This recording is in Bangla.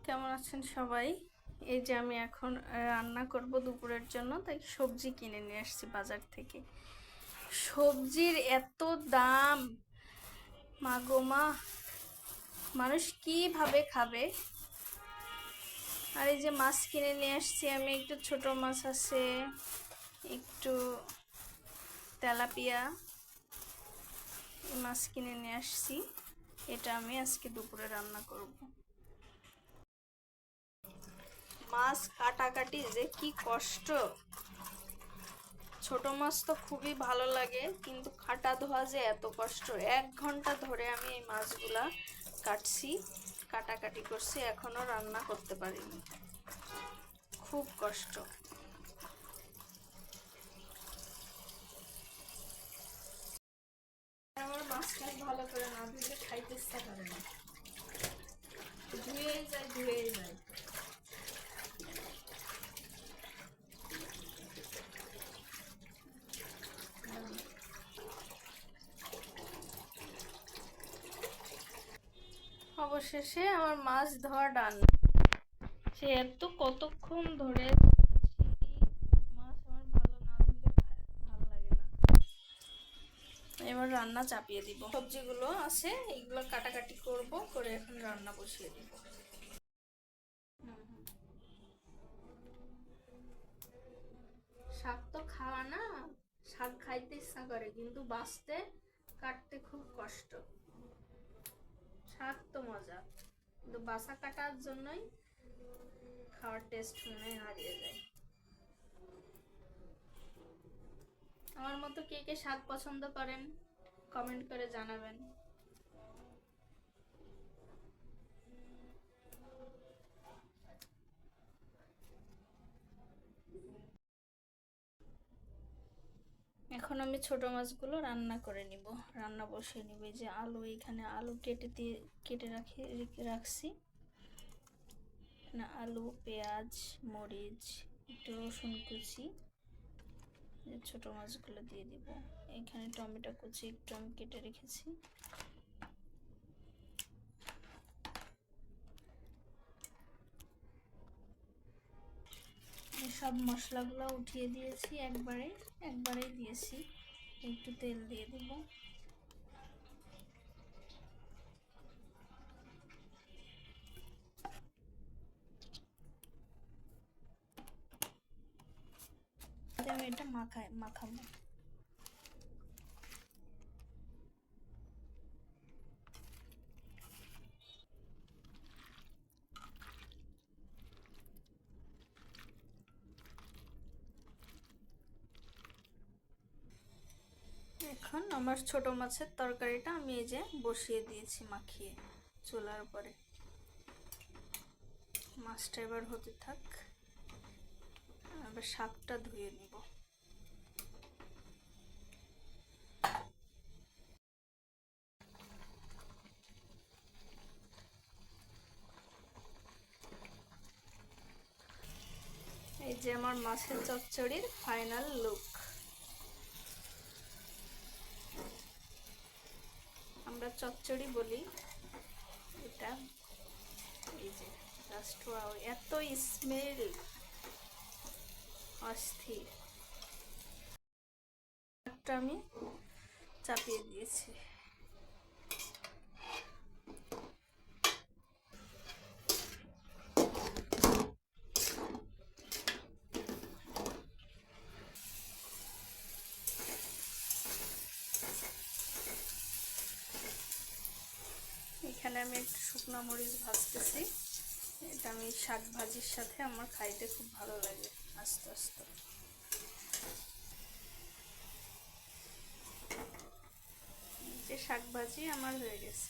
কেমন আছেন সবাই? এই যে আমি এখন রান্না করব দুপুরের জন্য, তাই সবজি কিনে নিয়ে আসছি বাজার থেকে। সবজির এত দাম, মা গো মা, মানুষ কিভাবে খাবে? আর এই যে মাছ কিনে নিয়ে আসছি আমি, একটু ছোট মাছ আছে, একটু তেলাপিয়া মাছ কিনে নিয়ে আসছি। এটা আমি আজকে দুপুরে রান্না করব। মাছ কাটাকাটি যে কি কষ্ট! ছোট মাছ তো খুবই ভালো লাগে, কিন্তু কাটা ধোয়া যে এত কষ্ট! 1 ঘন্টা ধরে আমি এই মাছগুলা কাটছি, কাটাকাটি করছি, এখনো রান্না করতে পারিনি। খুব কষ্ট। আমার মাছটা ভালো করে না ধুলে খাইতে ইচ্ছা করে না, ধুয়েই যায় ধুয়েই যায়। অবশেষে আমার মাছ ধোয়া ডান। সে এত কতক্ষণ ধরে মাছ আমার ভালো না ধুলে ভালো লাগে না। এবার রান্না চাপিয়ে দিব। সবজিগুলো আছে, এইগুলো কাটাকাটি করব, করে এখন রান্না বসিয়ে দিব। শাক তো খাওয়া না, শাক খাইতে ইচ্ছা করে, কিন্তু বাঁচতে কাটতে খুব কষ্ট। শাক তো মজা, কিন্তু বাসা কাটার জন্যই খাওয়ার টেস্ট মনে হারিয়ে যায়। আমার মতো কে কে শাক পছন্দ করেন কমেন্ট করে জানাবেন। এখন আমি ছোট মাছগুলো রান্না করে নিব, রান্না বসিয়ে নিব। এই যে আলু, এখানে আলু কেটে রাখছি। আলু, পেঁয়াজ, মরিচ, একটু রসুন কুচি, ছোট মাছগুলো দিয়ে দিব। এখানে টমেটো কুচি একটু আমি কেটে রেখেছি। সব মশলাগুলো উঠিয়ে দিয়েছি, একবারেই দিয়েছি। একটু তেল দিয়ে দিব। আমি এটা মাখাবো। এখন আমার ছোট মাছের তরকারিটা আমি এই যে বসিয়ে দিয়েছি মাখিয়ে চুলার উপরে। মাছটা এবার হতে থাক, এবার শাকটা ধুয়ে নিব। এই যে আমার মাছের চচ্চড়ির ফাইনাল লুক। আমরা চচ্চড়ি বলি এটা। এই যে জাস্ট ওয়াও, এত স্মেল অস্থির। একটা আমি চাপিয়ে দিয়েছি। এখানে আমি একটু শুকনো মরিচ ভাজতেছি। এটা আমি শাক ভাজির সাথে আমার খাইতে খুব ভালো লাগে। আস্তে আস্তে যে শাক ভাজি আমার হয়ে গেছে।